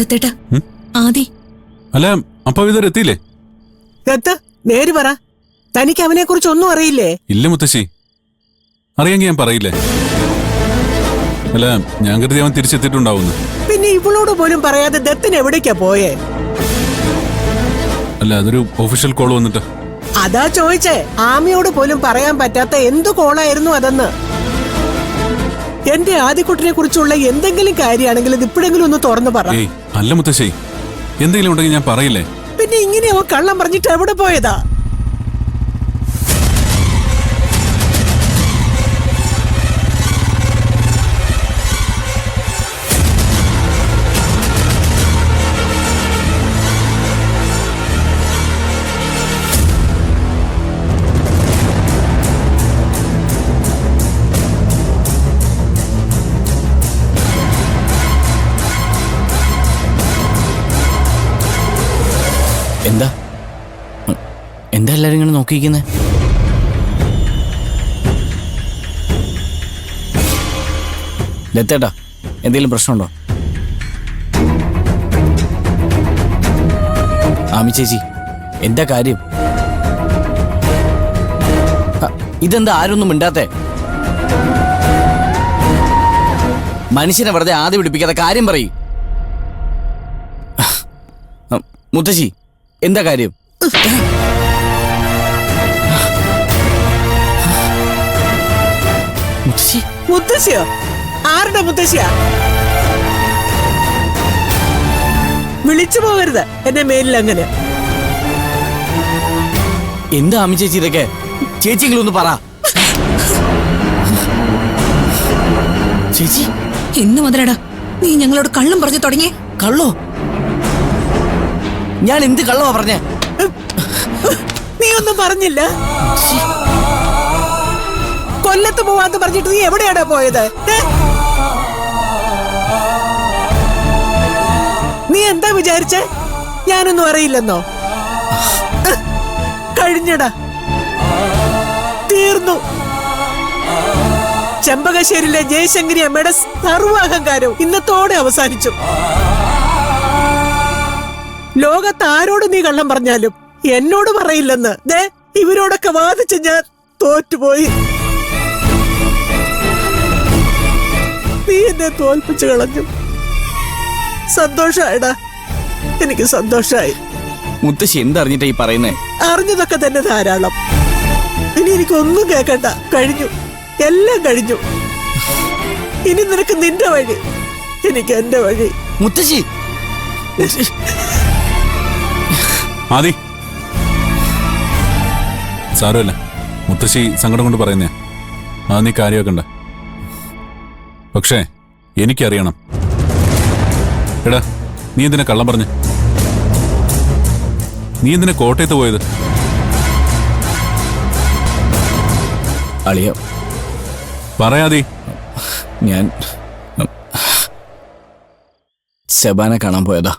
ദത്തേട്ടാ, ആദി. അല്ല, അപ്പൊ ഇതുവരെ എത്തിയില്ലേ? നേര് പറ, തനിക്ക് അവനെ കുറിച്ച് ഒന്നും അറിയില്ലേ? ഇല്ല മുത്തശ്ശി, അറിയെങ്കിൽ ഞാൻ പറയില്ലേ. അല്ല, ഞാൻ കരുതി അവൻ തിരിച്ചെത്തിയിട്ടുണ്ടാവുന്നു. പിന്നെ ഇവളോട് പോലും പറയാതെ ദത്തിന് എവിടേക്കാ പോയേ? അല്ല, അതൊരു ഒഫീഷ്യൽ കോൾ വന്നിട്ട്. അതാ ചോദിച്ചേ, ആമിയോട് പോലും പറയാൻ പറ്റാത്ത എന്തു കോളായിരുന്നു അതെന്ന്. എന്റെ ആദിക്കുട്ടിനെ കുറിച്ചുള്ള എന്തെങ്കിലും കാര്യമാണെങ്കിൽ ഇത് ഇപ്പോഴെങ്കിലും ഒന്ന് തുറന്നു പറ. അല്ല മുത്തശ്ശി, എന്തെങ്കിലും ഉണ്ടെങ്കിൽ ഞാൻ പറയില്ലേ. പിന്നെ ഇങ്ങനെ അവൻ കള്ളം പറഞ്ഞിട്ട് എവിടെ പോയതാ? എന്താ എന്താ എല്ലാരും ഇങ്ങനെ നോക്കിയിരിക്കുന്നേ? ലത്തേട്ടാ, എന്തെങ്കിലും പ്രശ്നമുണ്ടോ? ആമി ചേച്ചി, എന്താ കാര്യം? ഇതെന്താ ആരൊന്നും മിണ്ടാത്തെ? മനുഷ്യനെ വെറുതെ ആദ്യം പിടിപ്പിക്കാതെ കാര്യം പറയും. മുത്തശ്ശി, എന്താ കാര്യം? മുത്തശ്ശിയോ? ആരുടെ മുത്തശ്ശിയാ? വിളിച്ചു പോകരുത് എന്നെ മേലിൽ അങ്ങനെ. എന്താ അമ്മ ചേച്ചി ഇതൊക്കെ? ചേച്ചിയെങ്കിലും ഒന്ന് പറ. ചേച്ചി, ഇന്ന് മുതലടാ നീ ഞങ്ങളോട് കള്ളം പറഞ്ഞു തുടങ്ങി. കള്ളോ? ഞാൻ എന്ത് കള്ളവാ പറഞ്ഞേ? നീ ഒന്നും പറഞ്ഞില്ല. കൊല്ലത്ത് പോവാന്ന് പറഞ്ഞിട്ട് നീ എവിടെയാടാ പോയത്? നീ എന്താ വിചാരിച്ചേ? ഞാനൊന്നും അറിയില്ലെന്നോ? കഴിഞ്ഞടാ, തീർന്നു. ചെമ്പകശ്ശേരിയിലെ ജയശങ്കരി അമ്മയുടെ സർവ്വാഹങ്കാരവും ഇന്നത്തോടെ അവസാനിച്ചു. ലോകത്ത് ആരോട് നീ കള്ളം പറഞ്ഞാലും എന്നോട് പറയില്ലെന്ന് ഇവരോടൊക്കെ വാദിച്ച് ഞാൻ തോറ്റുപോയി. നീ എന്നെ തോൽപ്പിച്ചു കളഞ്ഞു. സന്തോഷായടാ, എനിക്ക് സന്തോഷായി. മുത്തശ്ശി എന്തറിഞ്ഞിട്ടാ ഈ പറയുന്നേ? അറിഞ്ഞതൊക്കെ തന്നെ ധാരാളം. ഇനി എനിക്കൊന്നും കേൾക്കണ്ട. കഴിഞ്ഞു, എല്ലാം കഴിഞ്ഞു. ഇനി നിനക്ക് നിന്റെ വഴി, എനിക്ക് എന്റെ വഴി. മുത്തശ്ശി, ആദി, സാരമല്ല, മുത്തശ്ശി സങ്കടം കൊണ്ട് പറയുന്നേ. അത് നീ കാര്യമാക്കണ്ട. പക്ഷേ എനിക്കറിയണം. എടാ, നീ എന്തിനാ കള്ളം പറഞ്ഞ? നീ എന്തിനാ കോട്ടയത്ത് പോയത്? അളിയ, പറയാതി. ഞാൻ ശബാനെ കാണാൻ പോയതാ.